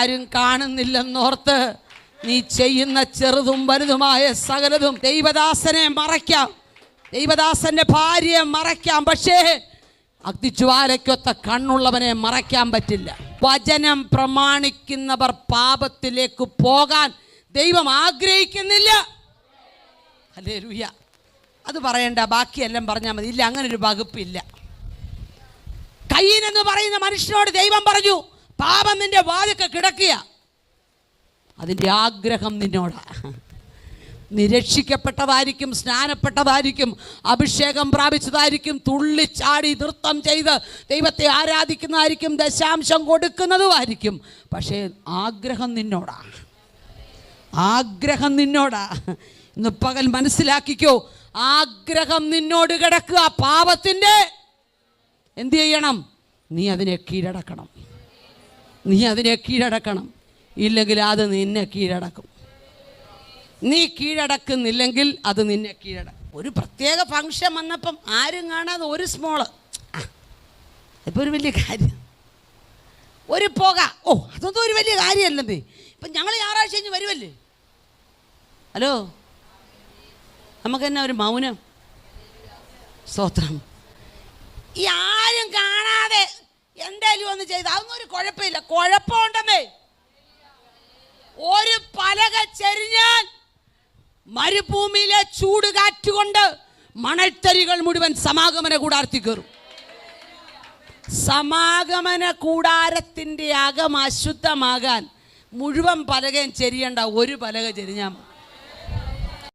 ആരും കാണുന്നില്ലെന്നോർത്ത് നീ ചെയ്യുന്ന ചെറുതും വലുതുമായ സകലതും ദൈവദാസനെ മറയ്ക്കാം, ദൈവദാസന്റെ ഭാര്യയെ മറയ്ക്കാം. പക്ഷേ അഗ്നിജ്വാലയ്ക്കൊത്ത കണ്ണുള്ളവനെ മറയ്ക്കാൻ പറ്റില്ല. വചനം പ്രമാണിക്കുന്നവർ പാപത്തിലേക്ക് പോകാൻ ദൈവം ആഗ്രഹിക്കുന്നില്ല. ഹല്ലേലൂയ. അത് പറയണ്ട, ബാക്കിയെല്ലാം പറഞ്ഞാൽ മതി. ഇല്ല, അങ്ങനൊരു വകുപ്പില്ല. കയീൻ എന്ന് പറയുന്ന മനുഷ്യനോട് ദൈവം പറഞ്ഞു, പാപം നിന്റെ വാതിൽക്കൽ കിടക്കുക, അതിൻ്റെ ആഗ്രഹം നിന്നോടാ. നീ രക്ഷിക്കപ്പെട്ടതായിരിക്കും, സ്നാനപ്പെട്ടതായിരിക്കും, അഭിഷേകം പ്രാപിച്ചതായിരിക്കും, തുള്ളിച്ചാടി നൃത്തം ചെയ്ത് ദൈവത്തെ ആരാധിക്കുന്നതായിരിക്കും, ദശാംശം കൊടുക്കുന്നതുമായിരിക്കും. പക്ഷേ ആഗ്രഹം നിന്നോടാ, ആഗ്രഹം നിന്നോടാ. ഇന്ന് പകൽ മനസ്സിലാക്കിക്കോ, ആഗ്രഹം നിന്നോട് കിടക്കുക. പാപത്തിൻ്റെ എന്ത് ചെയ്യണം? നീ അതിനെ കീഴടക്കണം, നീ അതിനെ കീഴടക്കണം. ഇല്ലെങ്കിൽ അത് നിന്നെ കീഴടക്കും. നീ കീഴടക്കുന്നില്ലെങ്കിൽ അത് നിന്നെ കീഴടക്കും. ഒരു പ്രത്യേക ഫംഗ്ഷൻ വന്നപ്പം ആരും കാണാതെ ഒരു സ്മോള്, ഇപ്പോൾ ഒരു വലിയ കാര്യം, ഒരു പുക, ഓ അതൊന്നും ഒരു വലിയ കാര്യമല്ലെന്നേ. ഇപ്പം ഞങ്ങൾ ഞായറാഴ്ച കഴിഞ്ഞ് വരുമല്ലേ. ഹലോ, നമുക്ക് തന്നെ ഒരു മൗനം. സ്തോത്രം. ഈ ആരും കാണാതെ എന്തായാലും ഒന്ന് ചെയ്ത് അതൊന്നും ഒരു കുഴപ്പമില്ല. കുഴപ്പമുണ്ടെന്നേ, ഒരു പലക ചെരിഞ്ഞാൽ മരുഭൂമിയിലെ ചൂട് കാറ്റുകൊണ്ട് മണൽത്തരികൾ മുഴുവൻ സമാഗമന കൂടാരത്തിൽ കയറും. സമാഗമന കൂടാരത്തിൻ്റെ അകം അശുദ്ധമാകാൻ മുഴുവൻ പലകയും ചെരിയണ്ട, ഒരു പലക ചെരിഞ്ഞാൽ